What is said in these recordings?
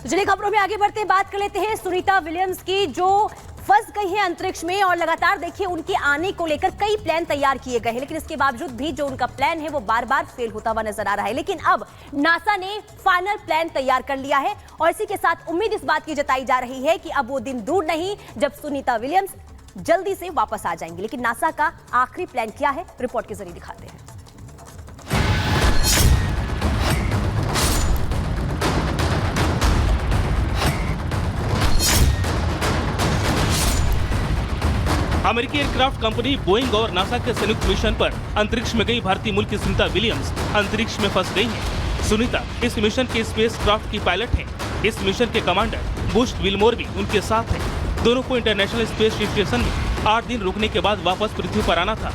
चलिए खबरों में आगे बढ़ते हैं, बात कर लेते हैं सुनीता विलियम्स की, जो फंस गई है अंतरिक्ष में। और लगातार देखिए उनके आने को लेकर कई प्लान तैयार किए गए हैं, लेकिन इसके बावजूद भी जो उनका प्लान है वो बार बार फेल होता हुआ नजर आ रहा है। लेकिन अब नासा ने फाइनल प्लान तैयार कर लिया है और इसी के साथ उम्मीद इस बात की जताई जा रही है कि अब वो दिन दूर नहीं जब सुनीता विलियम्स जल्दी से वापस आ जाएंगी। लेकिन नासा का आखिरी प्लान क्या है, रिपोर्ट के जरिए दिखाते हैं। अमेरिकी एयरक्राफ्ट कंपनी बोइंग और नासा के संयुक्त मिशन पर अंतरिक्ष में गई भारतीय मूल की सुनीता विलियम्स अंतरिक्ष में फंस गई हैं। सुनीता इस मिशन के स्पेसक्राफ्ट की पायलट हैं। इस मिशन के कमांडर बुश विलमोर भी उनके साथ हैं। दोनों को इंटरनेशनल स्पेस स्टेशन में 8 दिन रुकने के बाद वापस पृथ्वी पर आना था,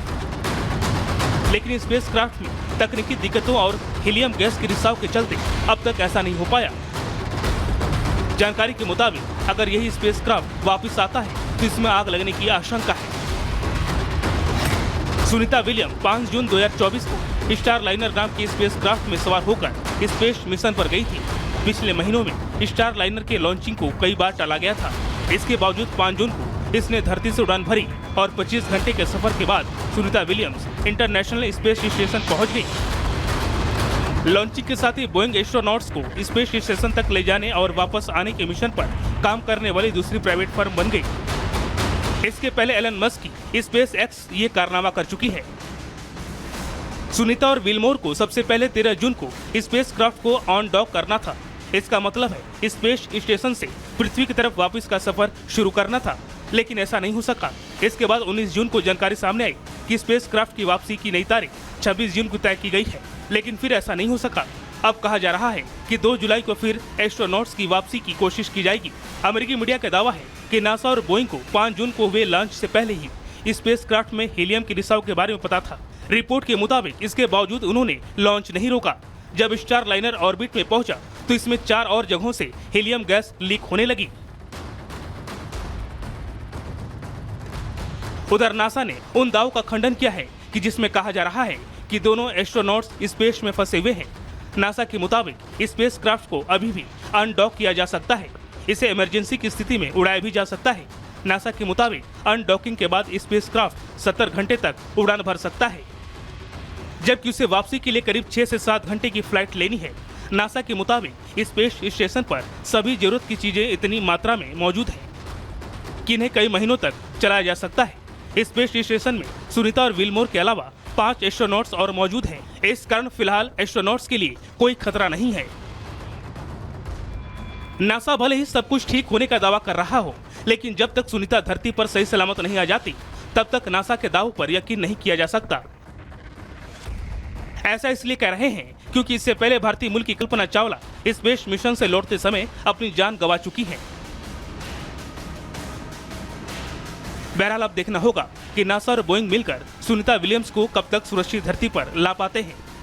लेकिन स्पेसक्राफ्ट में तकनीकी दिक्कतों और हीलियम गैस के रिसाव के चलते अब तक ऐसा नहीं हो पाया। जानकारी के मुताबिक अगर यही स्पेसक्राफ्ट वापस आता है तो इसमें आग लगने की आशंका है। सुनीता विलियम 5 जून 2024 को स्टार लाइनर नाम की स्पेसक्राफ्ट में सवार होकर स्पेस मिशन पर गई थी। पिछले महीनों में स्टार लाइनर के लॉन्चिंग को कई बार टाला गया था। इसके बावजूद 5 जून को इसने धरती से उड़ान भरी और 25 घंटे के सफर के बाद Sunita Williams international space station पहुंच गई। लॉन्चिंग के साथ ही बोइंग एस्ट्रोनॉट्स को स्पेस स्टेशन तक ले जाने और वापस आने के मिशन पर काम करने वाली दूसरी प्राइवेट फर्म बन गई। इसके पहले एलन मस्क की स्पेस एक्स ये कारनामा कर चुकी है। सुनीता और विलमोर को सबसे पहले 13 जून को स्पेसक्राफ्ट को ऑन डॉक करना था। इसका मतलब है स्पेस स्टेशन से पृथ्वी की तरफ वापस का सफर शुरू करना था, लेकिन ऐसा नहीं हो सका। इसके बाद 19 जून को जानकारी सामने आई कि स्पेसक्राफ्ट की वापसी की नई तारीख 26 जून को तय की गई है, लेकिन फिर ऐसा नहीं हो सका। अब कहा जा रहा है कि 2 जुलाई को फिर एस्ट्रोनॉट्स की वापसी की कोशिश की जाएगी। अमेरिकी मीडिया का दावा है कि नासा और बोइंग को 5 जून को हुए लॉन्च से पहले ही स्पेसक्राफ्ट में हीलियम के रिसाव के बारे में पता था। रिपोर्ट के मुताबिक इसके बावजूद उन्होंने लॉन्च नहीं रोका। जब स्टार लाइनर ऑर्बिट में पहुंचा तो इसमें 4 और जगहों से हीलियम गैस लीक होने लगी। उधर नासा ने उन दावों का खंडन किया है कि जिसमें कहा जा रहा है कि दोनों एस्ट्रोनॉट्स स्पेस में फंसे हुए हैं। नासा के मुताबिक स्पेसक्राफ्ट को अभी भी अनडॉक किया जा सकता है। इसे इमरजेंसी की स्थिति में उड़ाया भी जा सकता है। नासा के मुताबिक अनडॉकिंग के बाद स्पेसक्राफ्ट 70 घंटे तक उड़ान भर सकता है, जबकि उसे वापसी के लिए करीब 6 से 7 घंटे की फ्लाइट लेनी है। नासा के मुताबिक स्पेस स्टेशन पर सभी जरूरत की चीजें इतनी मात्रा में मौजूद हैं कि इन्हें कई महीनों तक चलाया जा सकता है। स्पेस स्टेशन में सुनीता और विलमोर के अलावा 5 एस्ट्रोनॉट्स और मौजूद हैं। इस कारण फिलहाल एस्ट्रोनॉट्स के लिए कोई खतरा नहीं है। नासा भले ही सब कुछ ठीक होने का दावा कर रहा हो, लेकिन जब तक सुनीता धरती पर सही सलामत नहीं आ जाती तब तक नासा के दावों पर यकीन नहीं किया जा सकता। ऐसा इसलिए कह रहे हैं क्योंकि इससे पहले भारतीय मूल की कल्पना चावला स्पेस मिशन से लौटते समय अपनी जान गंवा चुकी हैं। बहरहाल अब देखना होगा कि नासा और बोइंग मिलकर सुनीता विलियम्स को कब तक सुरक्षित धरती पर ला पाते हैं।